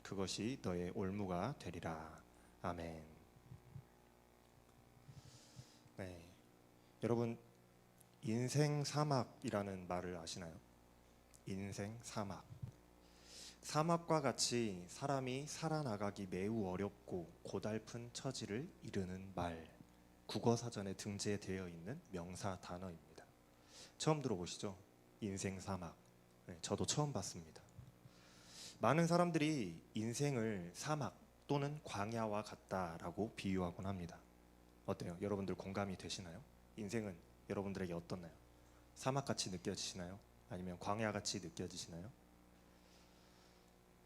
그것이 너의 올무가 되리라. 아멘. 네, 여러분, 인생 사막이라는 말을 아시나요? 인생 사막. 사막과 같이 사람이 살아나가기 매우 어렵고 고달픈 처지를 이르는 말, 국어사전에 등재되어 있는 명사 단어입니다. 처음 들어보시죠? 인생 사막. 네, 저도 처음 봤습니다. 많은 사람들이 인생을 사막 또는 광야와 같다라고 비유하곤 합니다. 어때요? 여러분들 공감이 되시나요? 인생은 여러분들에게 어떻나요? 사막같이 느껴지시나요? 아니면 광야같이 느껴지시나요?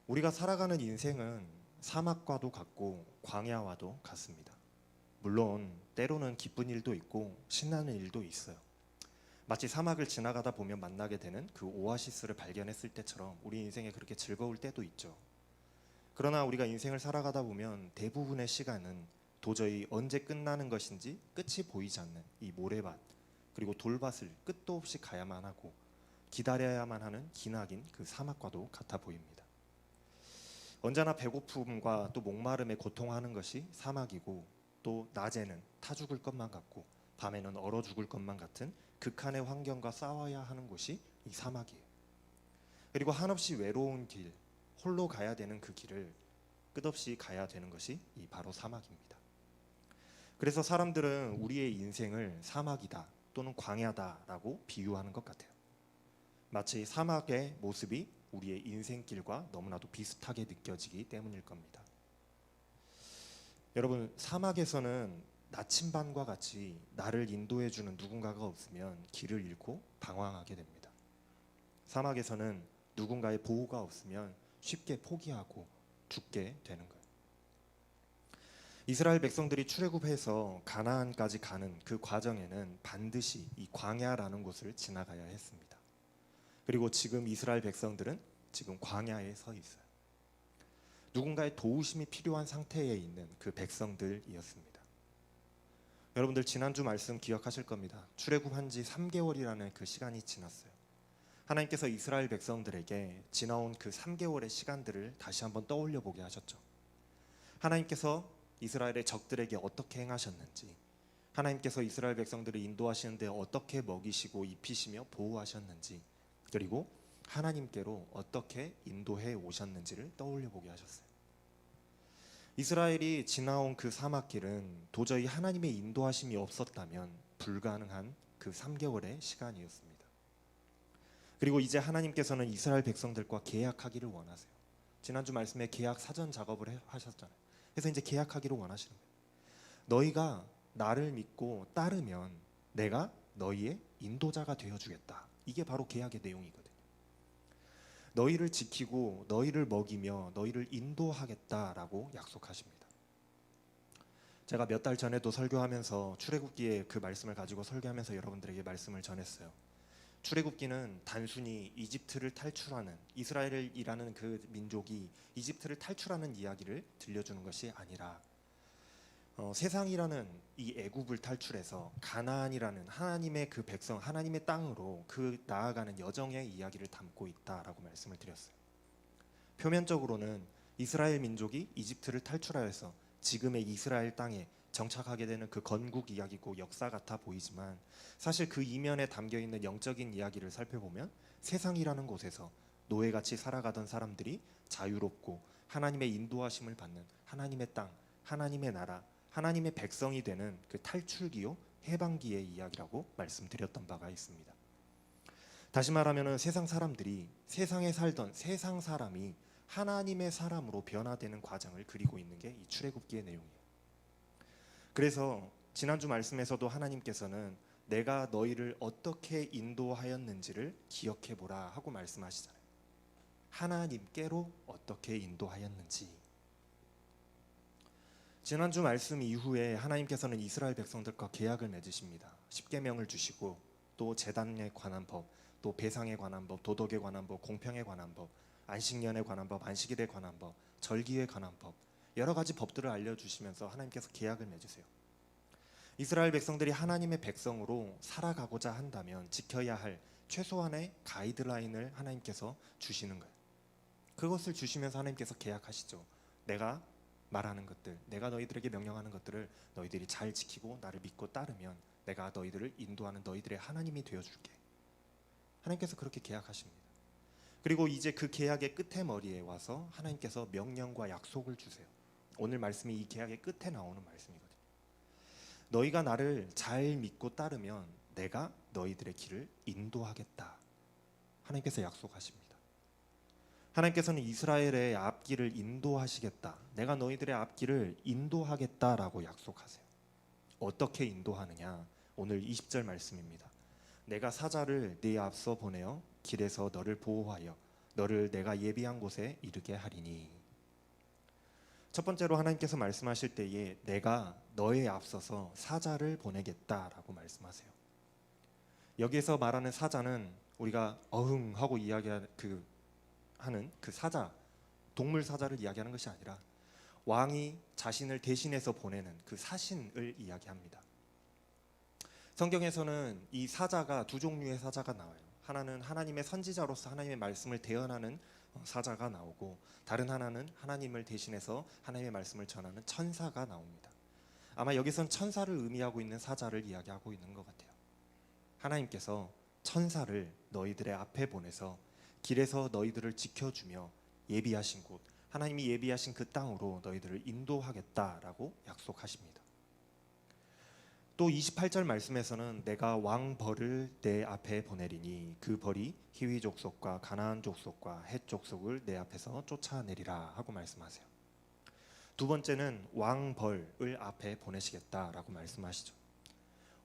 우리가 살아가는 인생은 사막과도 같고 광야와도 같습니다. 물론 때로는 기쁜 일도 있고 신나는 일도 있어요. 마치 사막을 지나가다 보면 만나게 되는 그 오아시스를 발견했을 때처럼 우리 인생에 그렇게 즐거울 때도 있죠. 그러나 우리가 인생을 살아가다 보면 대부분의 시간은 도저히 언제 끝나는 것인지 끝이 보이지 않는 이 모래밭, 그리고 돌밭을 끝도 없이 가야만 하고 기다려야만 하는 기나긴 그 사막과도 같아 보입니다. 언제나 배고픔과 또 목마름에 고통하는 것이 사막이고, 또 낮에는 타 죽을 것만 같고 밤에는 얼어 죽을 것만 같은 극한의 환경과 싸워야 하는 곳이 이 사막이에요. 그리고 한없이 외로운 길, 홀로 가야 되는 그 길을 끝없이 가야 되는 것이 이 바로 사막입니다. 그래서 사람들은 우리의 인생을 사막이다 또는 광야다라고 비유하는 것 같아요. 마치 사막의 모습이 우리의 인생길과 너무나도 비슷하게 느껴지기 때문일 겁니다. 여러분, 사막에서는 나침반과 같이 나를 인도해주는 누군가가 없으면 길을 잃고 방황하게 됩니다. 사막에서는 누군가의 보호가 없으면 쉽게 포기하고 죽게 되는 거예요. 이스라엘 백성들이 출애굽해서 가나안까지 가는 그 과정에는 반드시 이 광야라는 곳을 지나가야 했습니다. 그리고 지금 이스라엘 백성들은 지금 광야에 서 있어요. 누군가의 도우심이 필요한 상태에 있는 그 백성들이었습니다. 여러분들 지난주 말씀 기억하실 겁니다. 출애굽한 지 3개월이라는 그 시간이 지났어요. 하나님께서 이스라엘 백성들에게 지나온 그 3개월의 시간들을 다시 한번 떠올려 보게 하셨죠. 하나님께서 이스라엘의 적들에게 어떻게 행하셨는지, 하나님께서 이스라엘 백성들을 인도하시는데 어떻게 먹이시고 입히시며 보호하셨는지, 그리고 하나님께로 어떻게 인도해 오셨는지를 떠올려 보게 하셨어요. 이스라엘이 지나온 그 사막길은 도저히 하나님의 인도하심이 없었다면 불가능한 그 3개월의 시간이었습니다. 그리고 이제 하나님께서는 이스라엘 백성들과 계약하기를 원하세요. 지난주 말씀에 계약 사전 작업을 하셨잖아요. 그래서 이제 계약하기를 원하시는 거예요. 너희가 나를 믿고 따르면 내가 너희의 인도자가 되어주겠다. 이게 바로 계약의 내용이거든요. 너희를 지키고 너희를 먹이며 너희를 인도하겠다라고 약속하십니다. 제가 몇 달 전에도 설교하면서 출애굽기의 그 말씀을 가지고 설교하면서 여러분들에게 말씀을 전했어요. 출애굽기는 단순히 이집트를 탈출하는, 이스라엘이라는 그 민족이 이집트를 탈출하는 이야기를 들려주는 것이 아니라 세상이라는 이 애굽을 탈출해서 가나안이라는 하나님의 그 백성, 하나님의 땅으로 그 나아가는 여정의 이야기를 담고 있다라고 말씀을 드렸어요. 표면적으로는 이스라엘 민족이 이집트를 탈출하여서 지금의 이스라엘 땅에 정착하게 되는 그 건국 이야기고 역사 같아 보이지만, 사실 그 이면에 담겨있는 영적인 이야기를 살펴보면 세상이라는 곳에서 노예같이 살아가던 사람들이 자유롭고 하나님의 인도하심을 받는 하나님의 땅, 하나님의 나라, 하나님의 백성이 되는 그 탈출기요 해방기의 이야기라고 말씀드렸던 바가 있습니다. 다시 말하면 세상 사람들이, 세상에 살던 세상 사람이 하나님의 사람으로 변화되는 과정을 그리고 있는 게 이 출애굽기의 내용이에요. 그래서 지난주 말씀에서도 하나님께서는 내가 너희를 어떻게 인도하였는지를 기억해보라 하고 말씀하시잖아요. 하나님께로 어떻게 인도하였는지. 지난주 말씀 이후에 하나님께서는 이스라엘 백성들과 계약을 맺으십니다. 십계명을 주시고, 또 제단에 관한 법, 또 배상에 관한 법, 도덕에 관한 법, 공평에 관한 법, 안식년에 관한 법, 안식일에 관한 법, 절기에 관한 법, 여러 가지 법들을 알려주시면서 하나님께서 계약을 맺으세요. 이스라엘 백성들이 하나님의 백성으로 살아가고자 한다면 지켜야 할 최소한의 가이드라인을 하나님께서 주시는 거예요. 그것을 주시면서 하나님께서 계약하시죠. 내가 말하는 것들, 내가 너희들에게 명령하는 것들을 너희들이 잘 지키고 나를 믿고 따르면 내가 너희들을 인도하는 너희들의 하나님이 되어줄게. 하나님께서 그렇게 계약하십니다. 그리고 이제 그 계약의 끝에 머리에 와서 하나님께서 명령과 약속을 주세요. 오늘 말씀이 이 계약의 끝에 나오는 말씀이거든요. 너희가 나를 잘 믿고 따르면 내가 너희들의 길을 인도하겠다. 하나님께서 약속하십니다. 하나님께서는 이스라엘의 앞길을 인도하시겠다. 내가 너희들의 앞길을 인도하겠다라고 약속하세요. 어떻게 인도하느냐? 오늘 20절 말씀입니다. 내가 사자를 네 앞서 보내어 길에서 너를 보호하여 너를 내가 예비한 곳에 이르게 하리니. 첫 번째로 하나님께서 말씀하실 때에 내가 너의 앞서서 사자를 보내겠다라고 말씀하세요. 여기에서 말하는 사자는 우리가 어흥하고 이야기하는 그 사자, 동물 사자를 이야기하는 것이 아니라 왕이 자신을 대신해서 보내는 그 사신을 이야기합니다. 성경에서는 이 사자가 두 종류의 사자가 나와요. 하나는 하나님의 선지자로서 하나님의 말씀을 대언하는 사자가 나오고, 다른 하나는 하나님을 대신해서 하나님의 말씀을 전하는 천사가 나옵니다. 아마 여기선 천사를 의미하고 있는 사자를 이야기하고 있는 것 같아요. 하나님께서 천사를 너희들의 앞에 보내서 길에서 너희들을 지켜주며 예비하신 곳, 하나님이 예비하신 그 땅으로 너희들을 인도하겠다라고 약속하십니다. 또 28절 말씀에서는 내가 왕벌을 내 앞에 보내리니 그 벌이 히위 족속과 가나안 족속과 헷 족속을 내 앞에서 쫓아내리라 하고 말씀하세요. 두 번째는 왕벌을 앞에 보내시겠다라고 말씀하시죠.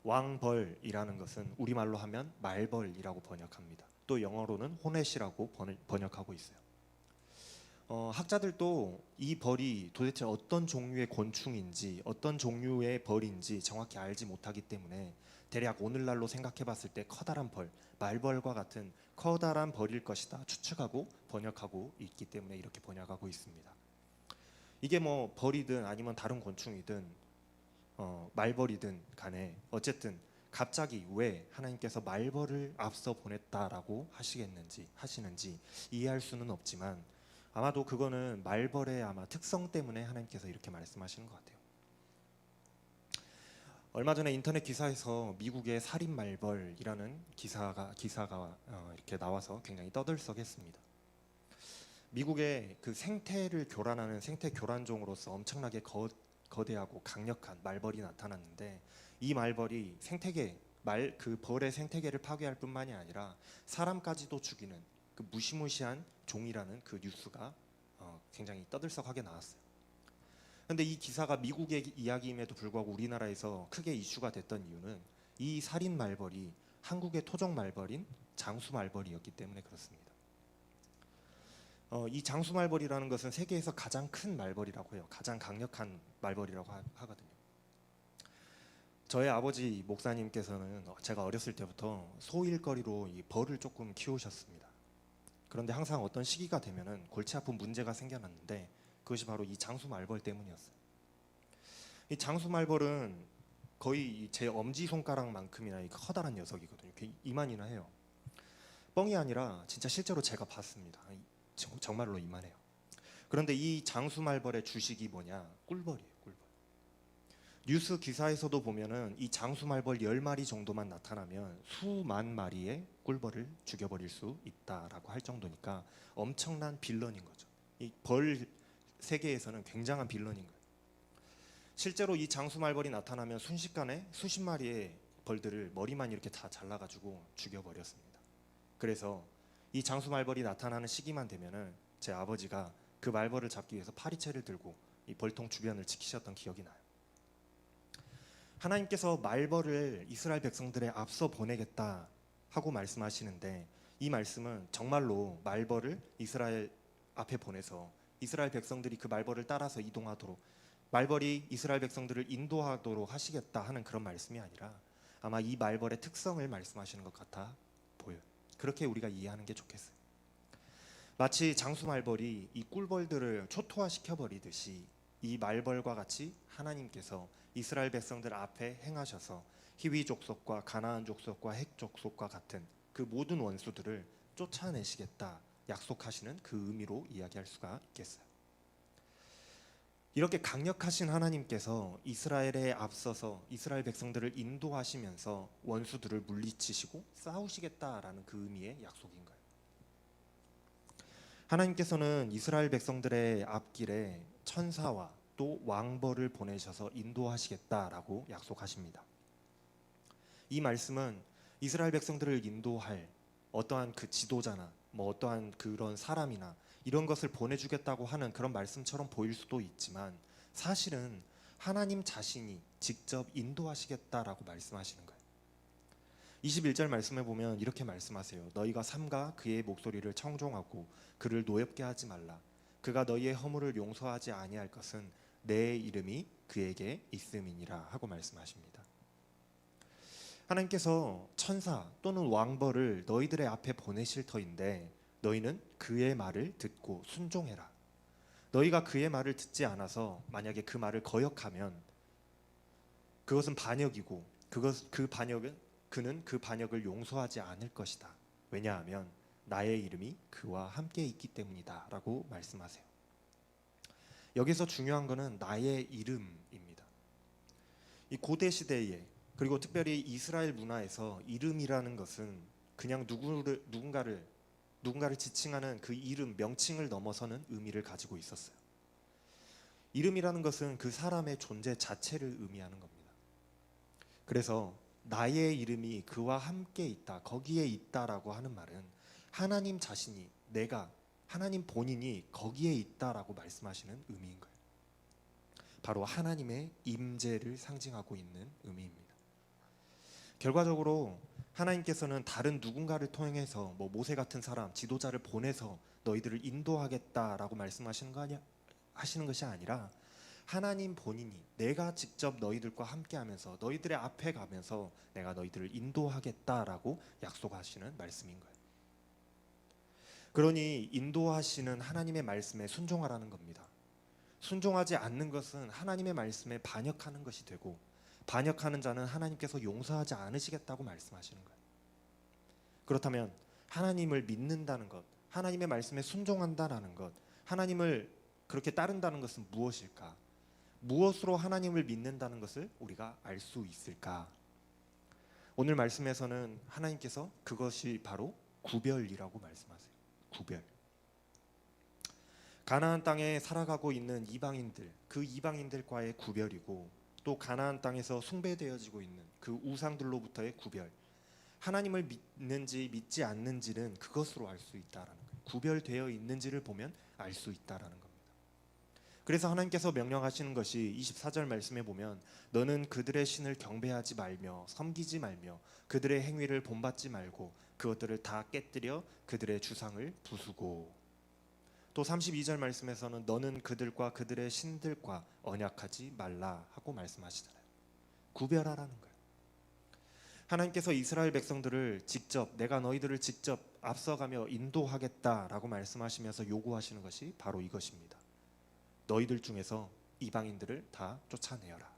왕벌이라는 것은 우리말로 하면 말벌이라고 번역합니다. 또 영어로는 호넷이라고 번역하고 있어요. 학자들도 이 벌이 도대체 어떤 종류의 곤충인지 어떤 종류의 벌인지 정확히 알지 못하기 때문에 대략 오늘날로 생각해 봤을 때 커다란 벌, 말벌과 같은 커다란 벌일 것이다 추측하고 번역하고 있기 때문에 이렇게 번역하고 있습니다. 이게 뭐 벌이든 아니면 다른 곤충이든 말벌이든 간에 어쨌든 갑자기 왜 하나님께서 말벌을 앞서 보냈다라고 하시는지 이해할 수는 없지만 아마도 그거는 말벌의 아마 특성 때문에 하나님께서 이렇게 말씀하시는 것 같아요. 얼마 전에 인터넷 기사에서 미국의 살인 말벌이라는 기사가 이렇게 나와서 굉장히 떠들썩했습니다. 미국의 그 생태를 교란하는 생태 교란종으로서 엄청나게 거대하고 강력한 말벌이 나타났는데, 이 말벌이 그 벌의 생태계를 파괴할 뿐만이 아니라 사람까지도 죽이는 그 무시무시한 종이라는 그 뉴스가 굉장히 떠들썩하게 나왔어요. 그런데 이 기사가 미국의 이야기임에도 불구하고 우리나라에서 크게 이슈가 됐던 이유는 이 살인 말벌이 한국의 토종 말벌인 장수 말벌이었기 때문에 그렇습니다. 이 장수 말벌이라는 것은 세계에서 가장 큰 말벌이라고 해요. 가장 강력한 말벌이라고 하거든요. 저의 아버지 목사님께서는 제가 어렸을 때부터 소일거리로 이 벌을 조금 키우셨습니다. 그런데 항상 어떤 시기가 되면은 골치 아픈 문제가 생겨났는데 그것이 바로 이 장수 말벌 때문이었어요. 이 장수 말벌은 거의 제 엄지 손가락만큼이나 이 커다란 녀석이거든요. 이만이나 해요. 뻥이 아니라 진짜 실제로 제가 봤습니다. 정말로 이만해요. 그런데 이 장수 말벌의 주식이 뭐냐? 꿀벌이에요. 꿀벌. 뉴스 기사에서도 보면은 이 장수 말벌 10마리 정도만 나타나면 수만 마리의 꿀벌을 죽여버릴 수 있다라고 할 정도니까 엄청난 빌런인 거죠. 이 벌 세계에서는 굉장한 빌런인 거예요. 실제로 이 장수 말벌이 나타나면 순식간에 수십 마리의 벌들을 머리만 이렇게 다 잘라가지고 죽여버렸습니다. 그래서 이 장수 말벌이 나타나는 시기만 되면은 제 아버지가 그 말벌을 잡기 위해서 파리채를 들고 이 벌통 주변을 지키셨던 기억이 나요. 하나님께서 말벌을 이스라엘 백성들의 앞서 보내겠다 하고 말씀하시는데, 이 말씀은 정말로 말벌을 이스라엘 앞에 보내서 이스라엘 백성들이 그 말벌을 따라서 이동하도록, 말벌이 이스라엘 백성들을 인도하도록 하시겠다 하는 그런 말씀이 아니라 아마 이 말벌의 특성을 말씀하시는 것 같아 보여요. 그렇게 우리가 이해하는 게 좋겠어요. 마치 장수 말벌이 이 꿀벌들을 초토화시켜 버리듯이 이 말벌과 같이 하나님께서 이스라엘 백성들 앞에 행하셔서 히위 족속과 가나안 족속과 헷 족속과 같은 그 모든 원수들을 쫓아내시겠다 약속하시는 그 의미로 이야기할 수가 있겠어요. 이렇게 강력하신 하나님께서 이스라엘에 앞서서 이스라엘 백성들을 인도하시면서 원수들을 물리치시고 싸우시겠다라는 그 의미의 약속인 거예요. 하나님께서는 이스라엘 백성들의 앞길에 천사와 또 왕벌을 보내셔서 인도하시겠다라고 약속하십니다. 이 말씀은 이스라엘 백성들을 인도할 어떠한 그 지도자나 어떠한 그런 사람이나 이런 것을 보내주겠다고 하는 그런 말씀처럼 보일 수도 있지만 사실은 하나님 자신이 직접 인도하시겠다라고 말씀하시는 거예요. 21절 말씀에 보면 이렇게 말씀하세요. 너희가 삼가 그의 목소리를 청종하고 그를 노엽게 하지 말라. 그가 너희의 허물을 용서하지 아니할 것은 내 이름이 그에게 있음이니라 하고 말씀하십니다. 하나님께서 천사 또는 왕벌을 너희들의 앞에 보내실 터인데 너희는 그의 말을 듣고 순종해라. 너희가 그의 말을 듣지 않아서 만약에 그 말을 거역하면 그것은 반역이고 그는 그 반역을 용서하지 않을 것이다. 왜냐하면 나의 이름이 그와 함께 있기 때문이다 라고 말씀하세요. 여기서 중요한 것은 나의 이름입니다. 이 고대 시대에 그리고 특별히 이스라엘 문화에서 이름이라는 것은 그냥 누군가를 지칭하는 그 이름, 명칭을 넘어서는 의미를 가지고 있었어요. 이름이라는 것은 그 사람의 존재 자체를 의미하는 겁니다. 그래서 나의 이름이 그와 함께 있다, 거기에 있다라고 하는 말은 하나님 자신이, 하나님 본인이 거기에 있다라고 말씀하시는 의미인 거예요. 바로 하나님의 임재를 상징하고 있는 의미입니다. 결과적으로 하나님께서는 다른 누군가를 통해서 모세 같은 사람, 지도자를 보내서 너희들을 인도하겠다라고 하시는 것이 아니라 하나님 본인이 내가 직접 너희들과 함께하면서 너희들의 앞에 가면서 내가 너희들을 인도하겠다라고 약속하시는 말씀인 거예요. 그러니 인도하시는 하나님의 말씀에 순종하라는 겁니다. 순종하지 않는 것은 하나님의 말씀에 반역하는 것이 되고 반역하는 자는 하나님께서 용서하지 않으시겠다고 말씀하시는 거예요. 그렇다면 하나님을 믿는다는 것, 하나님의 말씀에 순종한다는 것, 하나님을 그렇게 따른다는 것은 무엇일까? 무엇으로 하나님을 믿는다는 것을 우리가 알 수 있을까? 오늘 말씀에서는 하나님께서 그것이 바로 구별이라고 말씀하세요. 구별. 가나안 땅에 살아가고 있는 이방인들, 그 이방인들과의 구별이고 또 가나안 땅에서 숭배되어지고 있는 그 우상들로부터의 구별. 하나님을 믿는지 믿지 않는지는 그것으로 알 수 있다라는 거예요. 구별되어 있는지를 보면 알 수 있다라는 겁니다. 그래서 하나님께서 명령하시는 것이 24절 말씀에 보면 너는 그들의 신을 경배하지 말며 섬기지 말며 그들의 행위를 본받지 말고 그것들을 다 깨뜨려 그들의 주상을 부수고 또 32절 말씀에서는 너는 그들과 그들의 신들과 언약하지 말라 하고 말씀하시잖아요. 구별하라는 거예요. 하나님께서 이스라엘 백성들을 내가 너희들을 직접 앞서가며 인도하겠다라고 말씀하시면서 요구하시는 것이 바로 이것입니다. 너희들 중에서 이방인들을 다 쫓아내어라.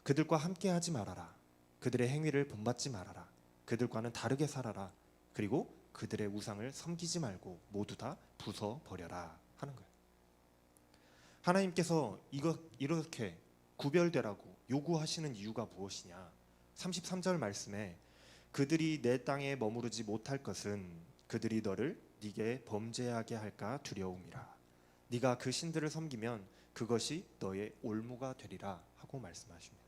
그들과 함께하지 말아라. 그들의 행위를 본받지 말아라. 그들과는 다르게 살아라. 그리고 그들의 우상을 섬기지 말고 모두 다 부숴버려라 하는 거예요. 하나님께서 이렇게 구별되라고 요구하시는 이유가 무엇이냐? 33절 말씀에 그들이 내 땅에 머무르지 못할 것은 그들이 너를 네게 범죄하게 할까 두려움이라. 네가 그 신들을 섬기면 그것이 너의 올무가 되리라 하고 말씀하십니다.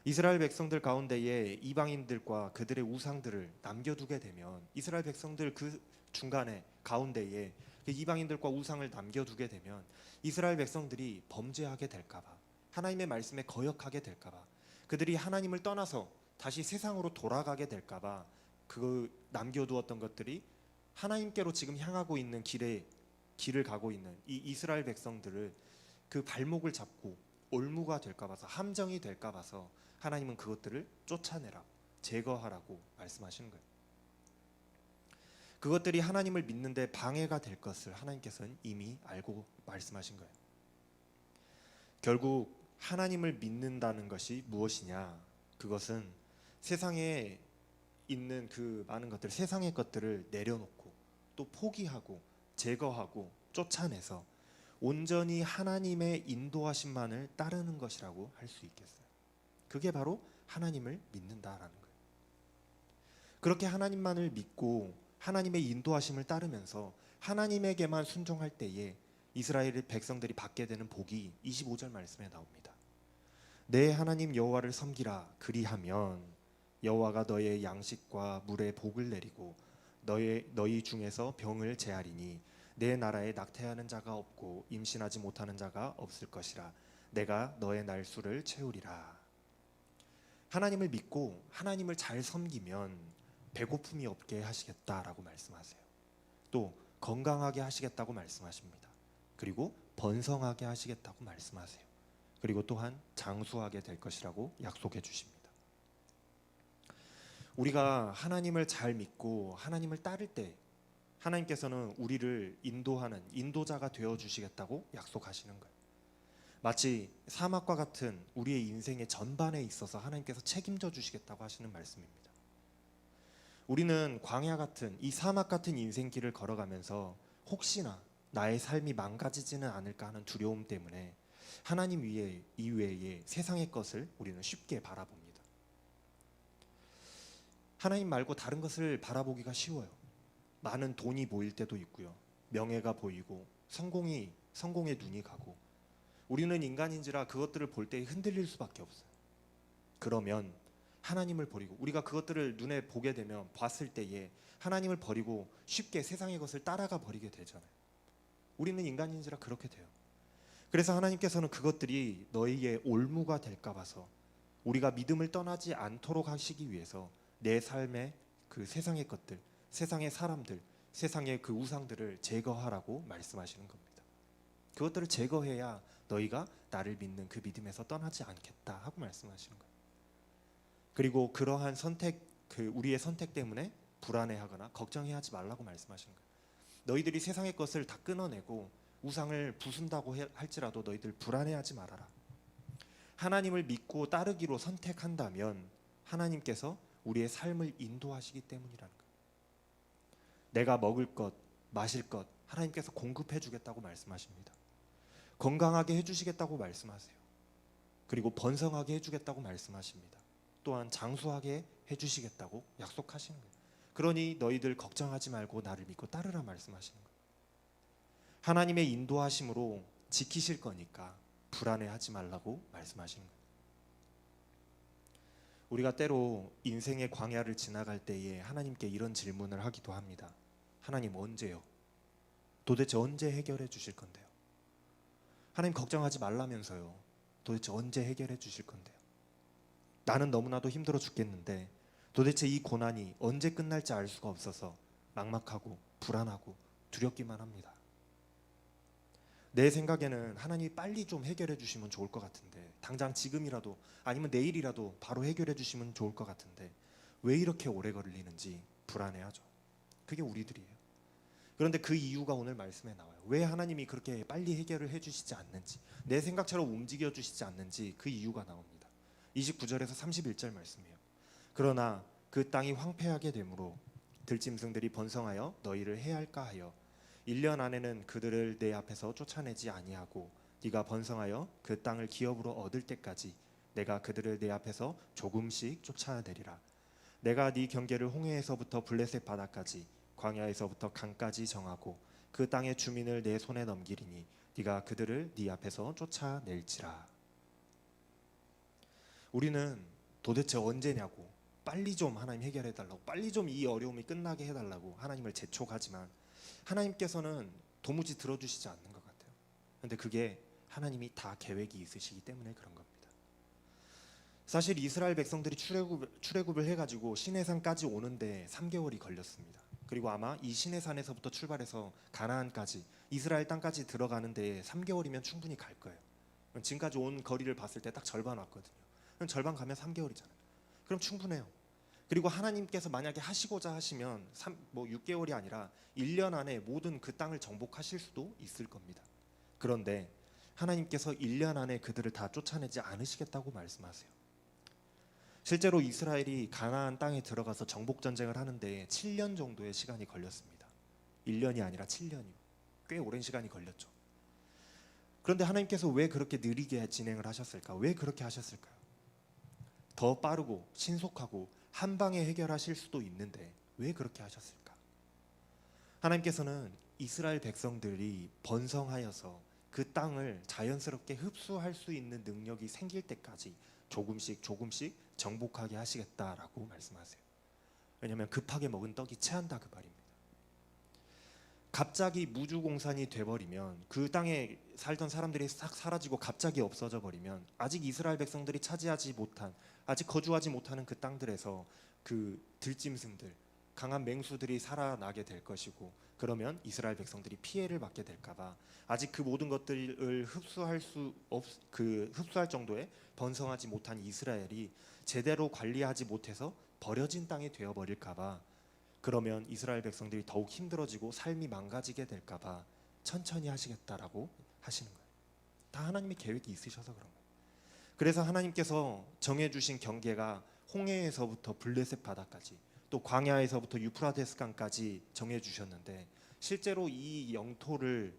이스라엘 백성들 가운데에 이방인들과 그들의 우상들을 남겨두게 되면 이스라엘 백성들 그 중간에 가운데에 이방인들과 우상을 남겨두게 되면 이스라엘 백성들이 범죄하게 될까봐 하나님의 말씀에 거역하게 될까봐 그들이 하나님을 떠나서 다시 세상으로 돌아가게 될까봐 그 남겨두었던 것들이 하나님께로 지금 향하고 있는 길을 가고 있는 이 이스라엘 백성들을 그 발목을 잡고 올무가 될까 봐서 함정이 될까 봐서 하나님은 그것들을 쫓아내라고 제거하라고 말씀하시는 거예요. 그것들이 하나님을 믿는데 방해가 될 것을 하나님께서는 이미 알고 말씀하신 거예요. 결국 하나님을 믿는다는 것이 무엇이냐? 그것은 세상에 있는 그 많은 것들, 세상의 것들을 내려놓고 또 포기하고 제거하고 쫓아내서 온전히 하나님의 인도하심만을 따르는 것이라고 할 수 있겠어요. 그게 바로 하나님을 믿는다라는 거예요. 그렇게 하나님만을 믿고 하나님의 인도하심을 따르면서 하나님에게만 순종할 때에 이스라엘 백성들이 받게 되는 복이 25절 말씀에 나옵니다. 내 하나님 여호와를 섬기라. 그리하면 여호와가 너의 양식과 물에 복을 내리고 너희 중에서 병을 제하리니 내 나라에 낙태하는 자가 없고 임신하지 못하는 자가 없을 것이라. 내가 너의 날수를 채우리라. 하나님을 믿고 하나님을 잘 섬기면 배고픔이 없게 하시겠다라고 말씀하세요. 또 건강하게 하시겠다고 말씀하십니다. 그리고 번성하게 하시겠다고 말씀하세요. 그리고 또한 장수하게 될 것이라고 약속해 주십니다. 우리가 하나님을 잘 믿고 하나님을 따를 때 하나님께서는 우리를 인도하는 인도자가 되어 주시겠다고 약속하시는 거예요. 마치 사막과 같은 우리의 인생의 전반에 있어서 하나님께서 책임져 주시겠다고 하시는 말씀입니다. 우리는 광야 같은 이 사막 같은 인생길을 걸어가면서 혹시나 나의 삶이 망가지지는 않을까 하는 두려움 때문에 하나님 이외의 세상의 것을 우리는 쉽게 바라봅니다. 하나님 말고 다른 것을 바라보기가 쉬워요. 많은 돈이 보일 때도 있고요. 명예가 보이고 성공의 눈이 가고 우리는 인간인지라 그것들을 볼 때 흔들릴 수밖에 없어요. 그러면 하나님을 버리고 우리가 그것들을 눈에 보게 되면 봤을 때에 하나님을 버리고 쉽게 세상의 것을 따라가 버리게 되잖아요. 우리는 인간인지라 그렇게 돼요. 그래서 하나님께서는 그것들이 너희의 올무가 될까 봐서 우리가 믿음을 떠나지 않도록 하시기 위해서 내 삶의 그 세상의 것들, 세상의 사람들, 세상의 그 우상들을 제거하라고 말씀하시는 겁니다. 그것들을 제거해야 너희가 나를 믿는 그 믿음에서 떠나지 않겠다 하고 말씀하시는 거예요. 그리고 그러한 우리의 선택 때문에 불안해하거나 걱정해하지 말라고 말씀하시는 거예요. 너희들이 세상의 것을 다 끊어내고 우상을 부순다고 할지라도 너희들 불안해하지 말아라. 하나님을 믿고 따르기로 선택한다면 하나님께서 우리의 삶을 인도하시기 때문이라는 거예요. 내가 먹을 것, 마실 것 하나님께서 공급해 주겠다고 말씀하십니다. 건강하게 해주시겠다고 말씀하세요. 그리고 번성하게 해주겠다고 말씀하십니다. 또한 장수하게 해주시겠다고 약속하시는 거예요. 그러니 너희들 걱정하지 말고 나를 믿고 따르라 말씀하시는 거예요. 하나님의 인도하심으로 지키실 거니까 불안해하지 말라고 말씀하시는 거예요. 우리가 때로 인생의 광야를 지나갈 때에 하나님께 이런 질문을 하기도 합니다. 하나님 언제요? 도대체 언제 해결해 주실 건데요? 하나님 걱정하지 말라면서요. 도대체 언제 해결해 주실 건데요? 나는 너무나도 힘들어 죽겠는데 도대체 이 고난이 언제 끝날지 알 수가 없어서 막막하고 불안하고 두렵기만 합니다. 내 생각에는 하나님이 빨리 좀 해결해 주시면 좋을 것 같은데 당장 지금이라도 아니면 내일이라도 바로 해결해 주시면 좋을 것 같은데 왜 이렇게 오래 걸리는지 불안해하죠. 그게 우리들이에요. 그런데 그 이유가 오늘 말씀에 나와요. 왜 하나님이 그렇게 빨리 해결을 해주시지 않는지, 내 생각처럼 움직여 주시지 않는지 그 이유가 나옵니다. 29절에서 31절 말씀이에요. 그러나 그 땅이 황폐하게 되므로 들짐승들이 번성하여 너희를 해할까 하여 1년 안에는 그들을 내 앞에서 쫓아내지 아니하고 네가 번성하여 그 땅을 기업으로 얻을 때까지 내가 그들을 내 앞에서 조금씩 쫓아내리라. 내가 네 경계를 홍해에서부터 블레셋 바다까지 광야에서부터 강까지 정하고 그 땅의 주민을 내 손에 넘기리니 네가 그들을 네 앞에서 쫓아낼지라. 우리는 도대체 언제냐고 빨리 좀 하나님 해결해달라고 빨리 좀 이 어려움이 끝나게 해달라고 하나님을 재촉하지만 하나님께서는 도무지 들어주시지 않는 것 같아요. 그런데 그게 하나님이 다 계획이 있으시기 때문에 그런 겁니다. 사실 이스라엘 백성들이 출애굽을 해가지고 시내산까지 오는데 3개월이 걸렸습니다. 그리고 아마 이 시내산에서부터 출발해서 가나안까지 이스라엘 땅까지 들어가는 데 3개월이면 충분히 갈 거예요. 지금까지 온 거리를 봤을 때 딱 절반 왔거든요. 그럼 절반 가면 3개월이잖아요. 그럼 충분해요. 그리고 하나님께서 만약에 하시고자 하시면 6개월이 아니라 1년 안에 모든 그 땅을 정복하실 수도 있을 겁니다. 그런데 하나님께서 1년 안에 그들을 다 쫓아내지 않으시겠다고 말씀하세요. 실제로 이스라엘이 가나안 땅에 들어가서 정복 전쟁을 하는데 7년 정도의 시간이 걸렸습니다. 1년이 아니라 7년이요. 꽤 오랜 시간이 걸렸죠. 그런데 하나님께서 왜 그렇게 느리게 진행을 하셨을까? 왜 그렇게 하셨을까요? 더 빠르고 신속하고 한 방에 해결하실 수도 있는데 왜 그렇게 하셨을까? 하나님께서는 이스라엘 백성들이 번성하여서 그 땅을 자연스럽게 흡수할 수 있는 능력이 생길 때까지 조금씩 조금씩 정복하게 하시겠다라고 말씀하세요. 왜냐하면 급하게 먹은 떡이 체한다 그 말입니다. 갑자기 무주공산이 돼버리면, 그 땅에 살던 사람들이 싹 사라지고 갑자기 없어져 버리면 아직 이스라엘 백성들이 차지하지 못한, 아직 거주하지 못하는 그 땅들에서 그 들짐승들, 강한 맹수들이 살아나게 될 것이고, 그러면 이스라엘 백성들이 피해를 받게 될까봐 아직 그 모든 것들을 흡수할 정도의 번성하지 못한 이스라엘이 제대로 관리하지 못해서 버려진 땅이 되어버릴까봐, 그러면 이스라엘 백성들이 더욱 힘들어지고 삶이 망가지게 될까봐 천천히 하시겠다라고 하시는 거예요. 다 하나님의 계획이 있으셔서 그런 거예요. 그래서 하나님께서 정해주신 경계가 홍해에서부터 블레셋 바다까지, 또 광야에서부터 유프라데스 강까지 정해주셨는데, 실제로 이 영토까지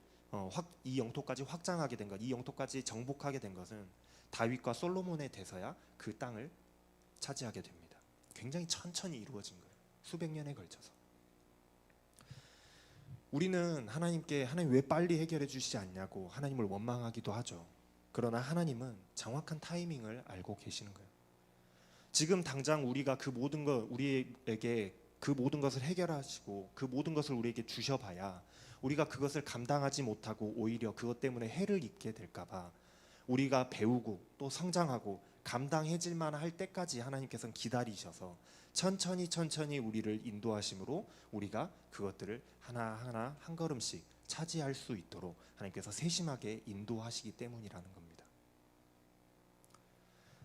확장하게 된 것, 이 영토까지 정복하게 된 것은 다윗과 솔로몬에 대해서야 그 땅을 차지하게 됩니다. 굉장히 천천히 이루어진 거예요. 수백 년에 걸쳐서. 우리는 하나님께 하나님 왜 빨리 해결해 주시지 않냐고 하나님을 원망하기도 하죠. 그러나 하나님은 정확한 타이밍을 알고 계시는 거예요. 지금 당장 우리가 우리에게 그 모든 것을 해결하시고 그 모든 것을 우리에게 주셔봐야 우리가 그것을 감당하지 못하고 오히려 그것 때문에 해를 입게 될까봐, 우리가 배우고 또 성장하고 감당해질만 할 때까지 하나님께서는 기다리셔서 천천히 우리를 인도하심으로 우리가 그것들을 하나하나 한 걸음씩 차지할 수 있도록 하나님께서 세심하게 인도하시기 때문이라는 겁니다.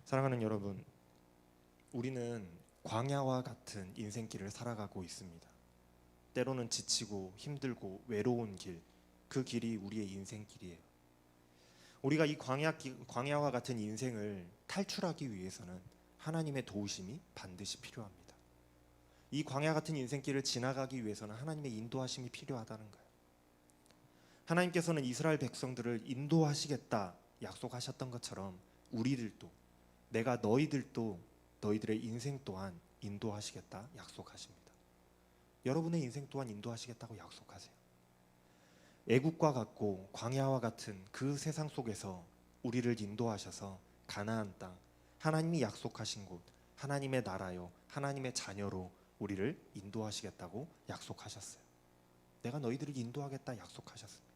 사랑하는 여러분, 우리는 광야와 같은 인생길을 살아가고 있습니다. 때로는 지치고 힘들고 외로운 길, 그 길이 우리의 인생길이에요. 우리가 이 광야와 같은 인생을 탈출하기 위해서는 하나님의 도우심이 반드시 필요합니다. 이 광야 같은 인생길을 지나가기 위해서는 하나님의 인도하심이 필요하다는 거예요. 하나님께서는 이스라엘 백성들을 인도하시겠다 약속하셨던 것처럼 우리들도, 내가 너희들의 인생 또한 인도하시겠다 약속하십니다. 여러분의 인생 또한 인도하시겠다고 약속하세요. 애국과 같고 광야와 같은 그 세상 속에서 우리를 인도하셔서 가나안 땅, 하나님이 약속하신 곳, 하나님의 나라요, 하나님의 자녀로 우리를 인도하시겠다고 약속하셨어요. 내가 너희들을 인도하겠다 약속하셨습니다.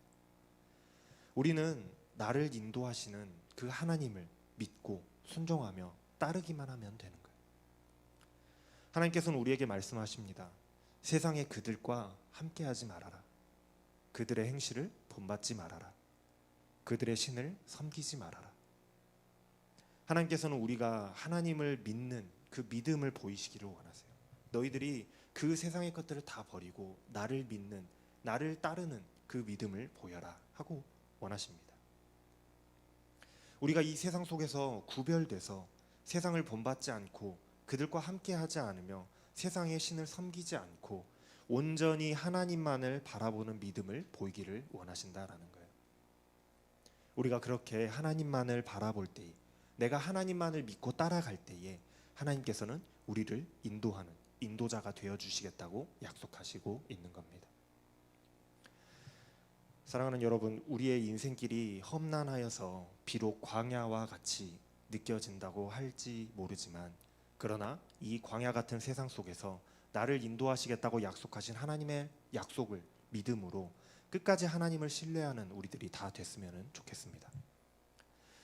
우리는 나를 인도하시는 그 하나님을 믿고 순종하며 따르기만 하면 되는 거예요. 하나님께서는 우리에게 말씀하십니다. 세상의 그들과 함께하지 말아라. 그들의 행실을 본받지 말아라. 그들의 신을 섬기지 말아라. 하나님께서는 우리가 하나님을 믿는 그 믿음을 보이시기를 원하세요. 너희들이 그 세상의 것들을 다 버리고 나를 믿는, 나를 따르는 그 믿음을 보여라 하고 원하십니다. 우리가 이 세상 속에서 구별돼서 세상을 본받지 않고 그들과 함께하지 않으며 세상의 신을 섬기지 않고 온전히 하나님만을 바라보는 믿음을 보이기를 원하신다라는 거예요. 우리가 그렇게 하나님만을 바라볼 때에, 내가 하나님만을 믿고 따라갈 때에 하나님께서는 우리를 인도하는 인도자가 되어주시겠다고 약속하시고 있는 겁니다. 사랑하는 여러분, 우리의 인생길이 험난하여서 비록 광야와 같이 느껴진다고 할지 모르지만, 그러나 이 광야 같은 세상 속에서 나를 인도하시겠다고 약속하신 하나님의 약속을 믿음으로 끝까지 하나님을 신뢰하는 우리들이 다 됐으면 좋겠습니다.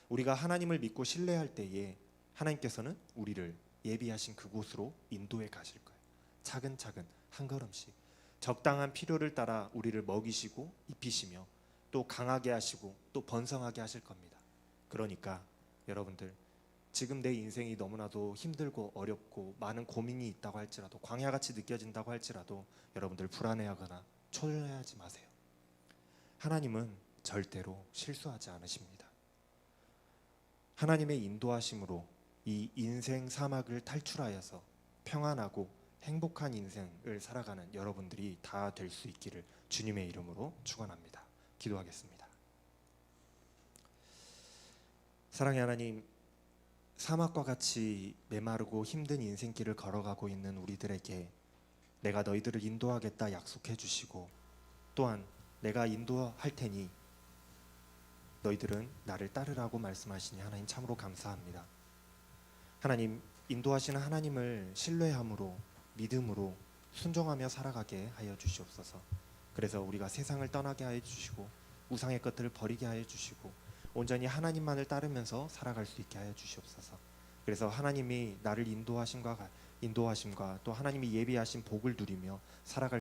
우리가 하나님을 믿고 신뢰할 때에 하나님께서는 우리를 예비하신 그곳으로 인도해 가실 거예요. 차근차근 한 걸음씩 적당한 필요를 따라 우리를 먹이시고 입히시며 또 강하게 하시고 또 번성하게 하실 겁니다. 그러니까 여러분들, 지금 내 인생이 너무나도 힘들고 어렵고 많은 고민이 있다고 할지라도, 광야같이 느껴진다고 할지라도 여러분들 불안해하거나 초조해하지 마세요. 하나님은 절대로 실수하지 않으십니다. 하나님의 인도하심으로 이 인생 사막을 탈출하여서 평안하고 행복한 인생을 살아가는 여러분들이 다 될 수 있기를 주님의 이름으로 축원합니다. 기도하겠습니다. 사랑의 하나님, 사막과 같이 메마르고 힘든 인생길을 걸어가고 있는 우리들에게 내가 너희들을 인도하겠다 약속해 주시고, 또한 내가 인도할 테니 너희들은 나를 따르라고 말씀하시니 하나님 참으로 감사합니다. 하나님, 인도하시는 하나님을 신뢰함으로 믿음으로 순종하며 살아가게 하여 주시옵소서. 그래서 우리가 세상을 떠나게 하여 주시고 우상의 것들을 버리게 하여 주시고 온전히 하나님만을 따르면서 살아갈 수 있게 하여 주시옵소서. 그래서 하나님이 나를 인도하심과 또 하나님이 예비하신 복을 누리며 살아갈